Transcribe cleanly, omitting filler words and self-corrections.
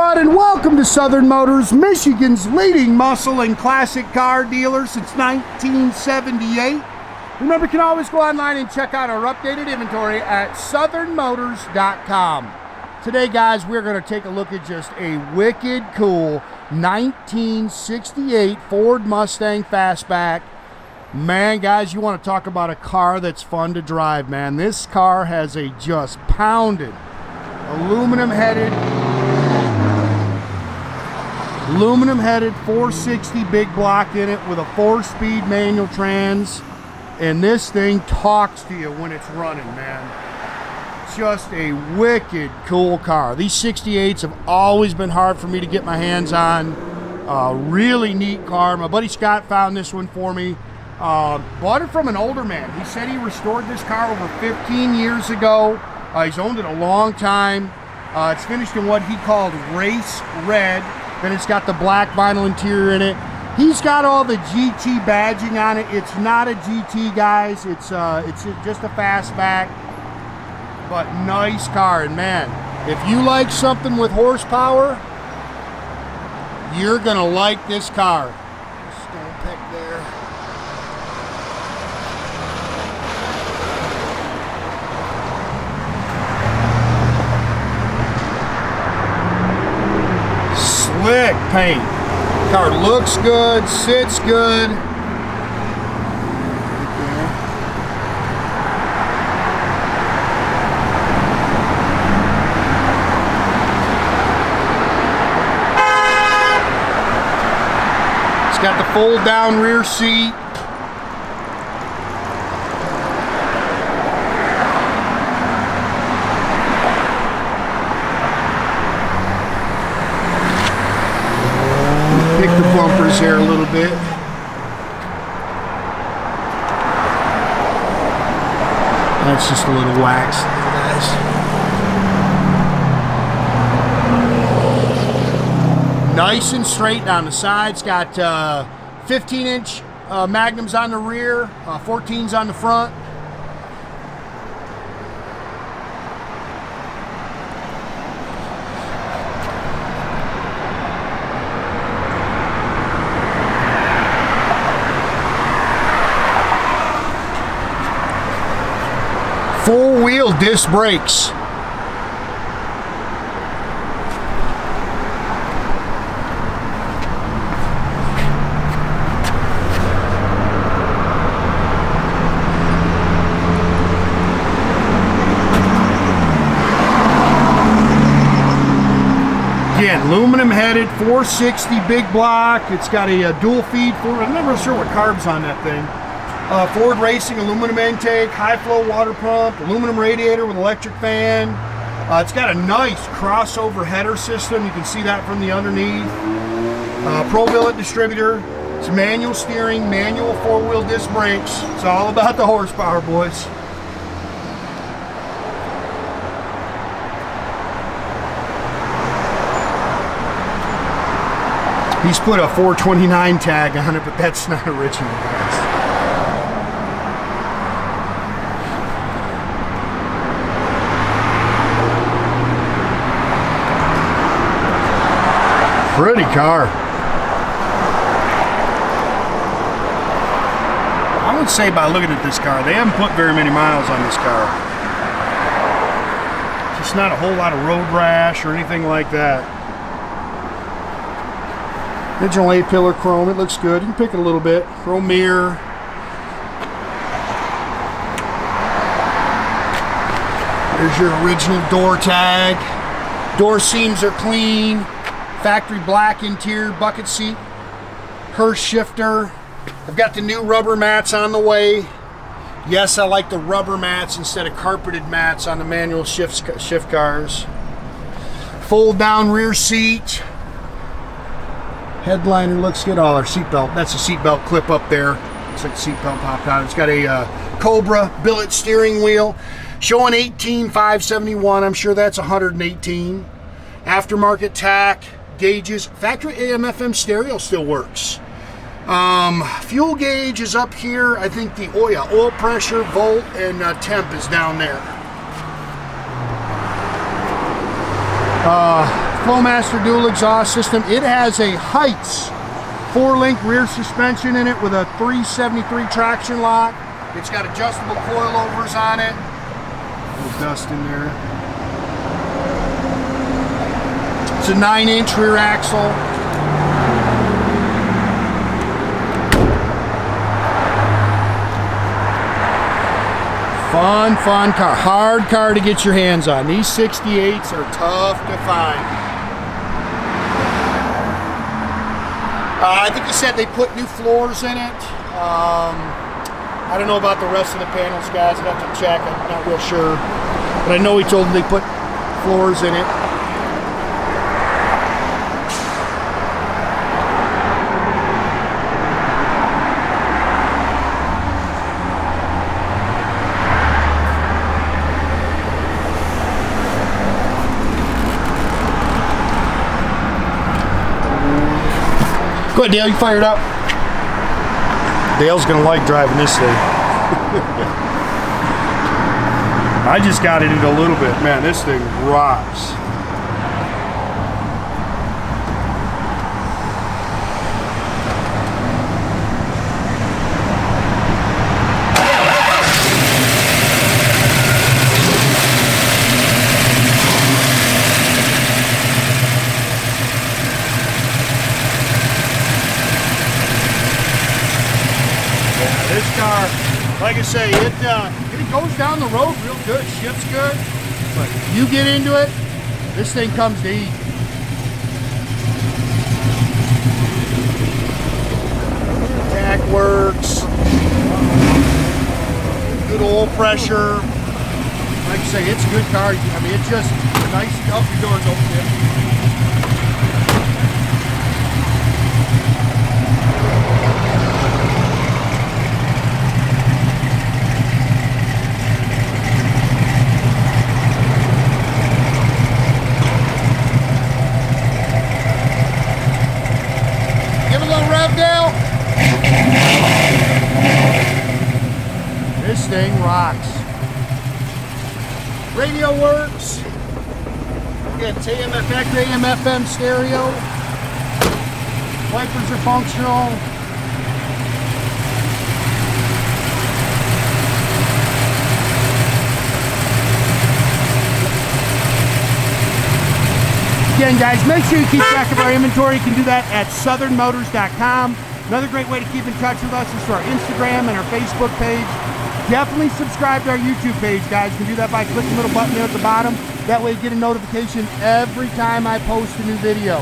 everyone, and welcome to Southern Motors, Michigan's leading muscle and classic car dealer since 1978. Remember, you can always go online and check out our updated inventory at southernmotors.com. Today, guys, we're going to take a look at just a wicked cool 1968 Ford Mustang Fastback. Man, guys, you want to talk about a car that's fun to drive, man. This car has a just pounded aluminum headed 460 big block in it with a 4-speed manual trans, and this thing talks to you when it's running, man. Just a wicked cool car. These 68s have always been hard for me to get my hands on. Really neat car. My buddy Scott found this one for me. Bought it from an older man. He said he restored this car over 15 years ago. He's owned it a long time. It's finished in what he called race red. Then it's got the black vinyl interior in it. He's got all the GT badging on it. It's not a GT, guys. It's just a fastback, but nice car. And man, if you like something with horsepower, you're gonna like this car. Stone pick there. Slick paint. Car looks good, sits good. It's got the fold down rear seat. Pick the bumpers here a little bit. That's just a little wax there, guys. Nice and straight down the sides. Got 15-inch Magnums on the rear, 14s on the front. Four-wheel disc brakes. Again, aluminum headed 460 big block. It's got a dual feed Ford. I'm not really sure what carb's on that thing. Ford Racing aluminum intake, high flow water pump, aluminum radiator with electric fan. It's got a nice crossover header system. You can see that from the underneath. Pro Billet distributor. It's manual steering, manual 4-wheel disc brakes. It's all about the horsepower, boys. He's put a 429 tag on it, but that's not original, guys. Pretty car. I would say by looking at this car, they haven't put very many miles on this car. Just not a whole lot of road rash or anything like that. Original A-pillar chrome, it looks good. You can pick it a little bit. Chrome mirror. There's your original door tag. Door seams are clean. Factory black interior bucket seat, Hurst shifter. I've got the new rubber mats on the way. Yes, I like the rubber mats instead of carpeted mats on the manual shift cars. Fold down rear seat. Headliner looks good. Oh, our seatbelt. That's a seatbelt clip up there. Looks like the seatbelt popped out. It's got a Cobar billet steering wheel. Showing 18,571. I'm sure that's 118. Aftermarket tach. Gauges, factory AM/FM stereo still works. Fuel gauge is up here. I think the oil pressure, volt, and temp is down there. Flowmaster dual exhaust system. It has a Heidts 4-link rear suspension in it with a 373 traction lock. It's got adjustable coilovers on it. A little dust in there. It's a 9-inch rear axle. Fun car. Hard car to get your hands on. These 68s are tough to find. I think he said they put new floors in it. I don't know about the rest of the panels, guys. I'd have to check. I'm not real sure. But I know he told them they put floors in it. Go ahead, Dale, you fire it up. Dale's gonna like driving this thing. I just got it into a little bit. Man, this thing rocks. This car, like I say, it goes down the road real good, shifts good, but you get into it, this thing comes to eat. Tach works, good oil pressure. Like I say, it's a good car. I mean, it's just nice. Oh, your door's open there. This thing rocks. Radio works. Again, it's AM/FM, AM/FM stereo. Wipers are functional. Again, guys, make sure you keep track of our inventory. You can do that at southernmotors.com. Another great way to keep in touch with us is through our Instagram and our Facebook page. Definitely subscribe to our YouTube page, guys. You can do that by clicking the little button there at the bottom. That way you get a notification every time I post a new video.